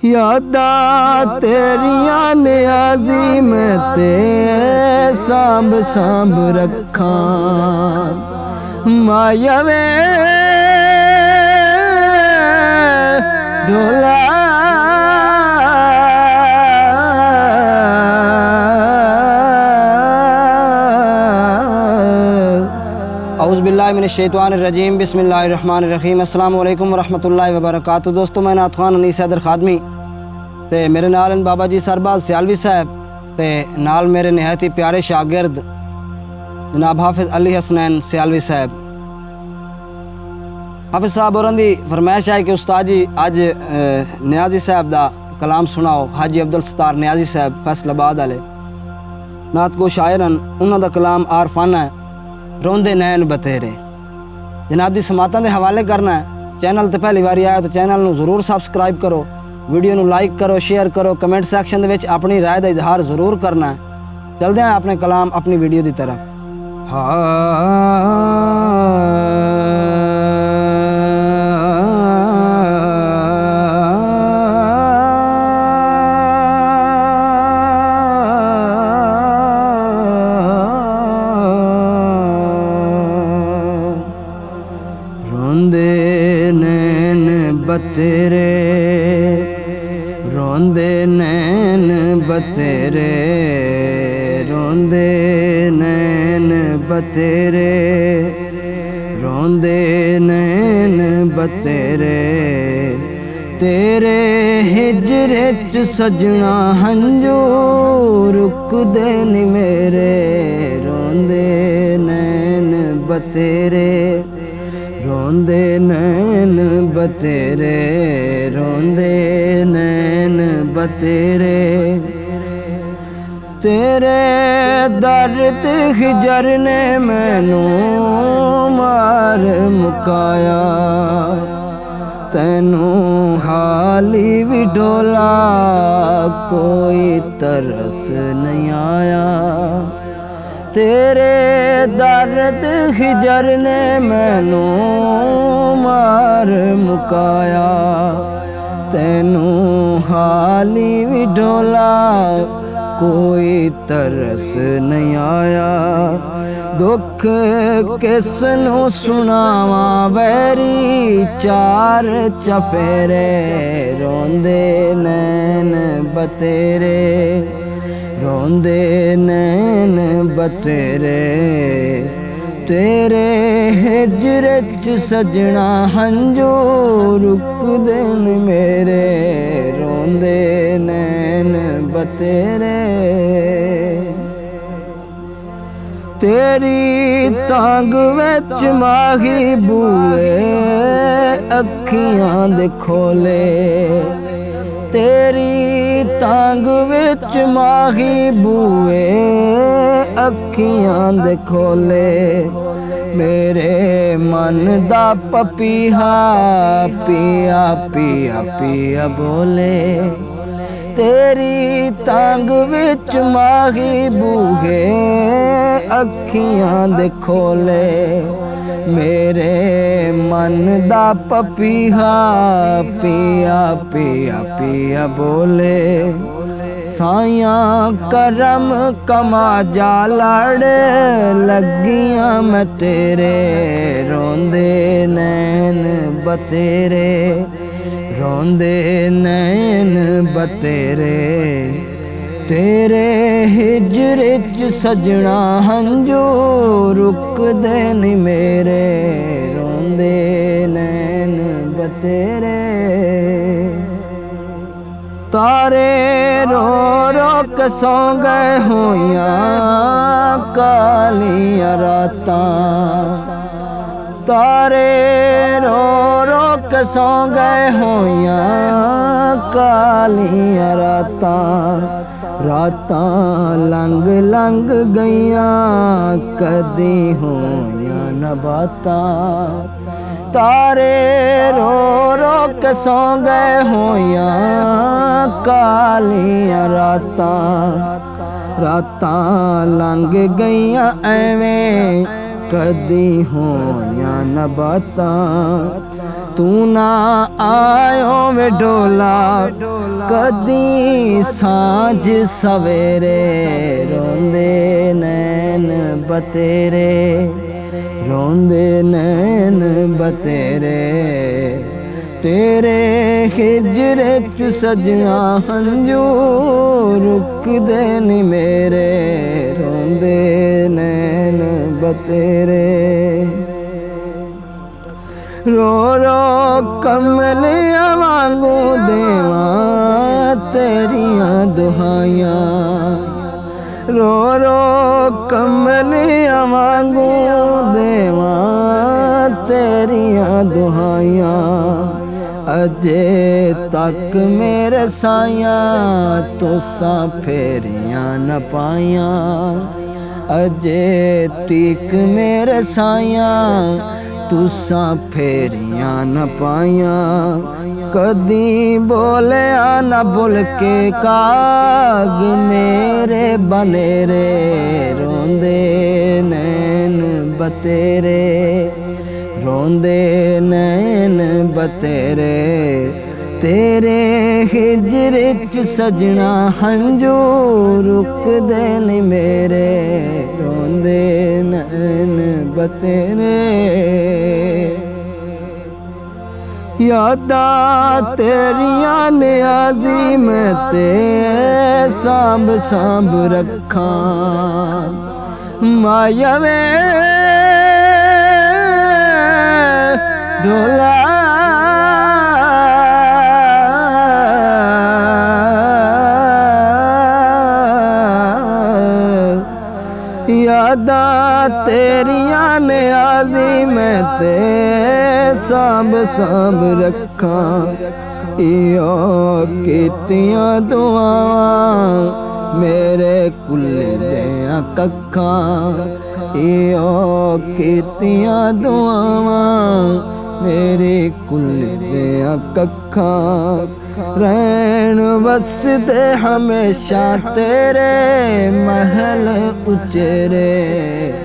یاداں تیریاں نے عظیم تے سانب سانب رکھاں مایا وے ڈولا اعوذ باللہ من الشیطان الرجیم بسم اللہ الرحمن الرحیم السلام علیکم ورحمۃ اللہ وبرکاتہ۔ دوستو میں نعت خوان انیس حیدر خادمی تے میرے نال بابا جی سرباز سیالوی صاحب تے نال میرے نہایت ہی پیارے شاگرد جناب حافظ علی حسنین سیالوی صاحب۔ حافظ صاحب اور دی فرمائش ہے کہ استاد جی اج نیازی صاحب دا کلام سناؤ۔ حاجی عبدالستار نیازی صاحب فیصل آباد والے نعت گو شاعرن، انہاں دا کلام عارفانہ ہے روندے نین بتیرے۔ جناب دی سماعتاں دے حوالے کرنا ہے۔ چینل تے پہلی باری آیا تو چینل نو ضرور سبسکرائب کرو، ویڈیو نو لائک کرو، شیئر کرو، کمنٹ سیکشن دے وچ اپنی رائے دا اظہار ضرور کرنا ہے۔ چلدے ہیں اپنے کلام اپنی ویڈیو دی طرف۔ روندے نین بتیرے، روندے نین بتیرے، روندے نین بتیرے، روندے نین بتیرے، تیرے ہجر چ سجنا ہنجو رک دے نی میرے، روندے نین بتیرے، روندے نین بتیرے، روندے نین بتیرے، تیرے درد ہجر نے مینوں مار مکایا، تینوں حالی بھی ڈولا کوئی ترس نہیں آیا، تیرے درد ہجر نے مینوں مار مکایا، تینوں حالی بھی ڈولا کوئی ترس نہیں آیا، دکھ کس نو سناواں بیری چار چفیرے، روندے نین بتیرے، روندے نین بتیرے، تیرے ہجر چ سجنا ہنجو رک دین میرے، روندے نین بتیرے، تیری تانگ وچ ماہی بوئے اکھیاں دے کھولے، تیری تانگ وچ ماہی بوئے اکھیاں دے کھولے، میرے من دا پپیہا پیا پیا پیا بولے، تیری تانگ وچ ماہی بوئے اکھیاں دے کھولے، میرے من دا پپیہا پیا پیا پیا بولے، سائیاں کرم کما جا لڑ لگیاں میں تیرے، روندے نین بتیرے، روندے نین بتیرے، تیرے ہجر چ سجنا ہنجو رک دے نی میرے، روندے نین بتیرے، تارے رو رو کے سو گئے ہویاں کالیاں راتاں، تارے رو رو کے سو گئے ہویاں کالیاں راتاں، راتاں لنگ لنگ گئیاں کدی ہویاں نباتاں، تارے رو رو کے سو گئے ہویاں کالیاں راتاں، راتاں لنگ گئیاں ایویں کدی ہویاں نباتاں، تو نہ آیو میں ڈولا کدی سانج سویرے روندے نین بتیرے روندے نین بتیرے تیرے ہجر چ سجنا ہنجو رک دے نی میرے روندے نین بتیرے رو رو کملیاں وانگو دیواں تیریاں دہائیاں رو رو کملیاں وانگو دیواں تیریاں دہائیاں اجے تک میرے سائیاں تساں پھیریاں نہ پائیاں اجے تک میرے سائیاں تساں پھیریاں نہ پائیاں کدی بولیا نہ بول کے کاغ میرے بنیرے روندے نین بتیرے روندے نین بتیرے تیرے ہجر چ سجنا ہنجو رک دے نی میرے روندے نین بتیرے یاداں تیریاں نیازی میں تے سانب سانب رکھاں مایا وے ڈولا یاداں تیریاں نیازی میں تے سانب سانب رکھاں ایو کیتیاں دعاواں میرے کل دیاں ککھاں ایو کیتیاں دعاواں میرے کل دیاں ککھاں رہن وسدے ہمیشہ تیرے محل اچیرے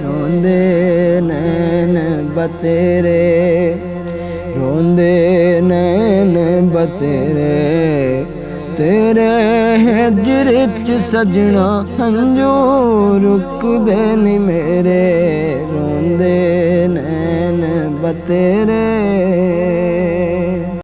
روندے نین بتیرے روندے نین بتیرے تیرے ہجر چ سجنا ہنجو رک دے نی میرے روندے نین بتیرے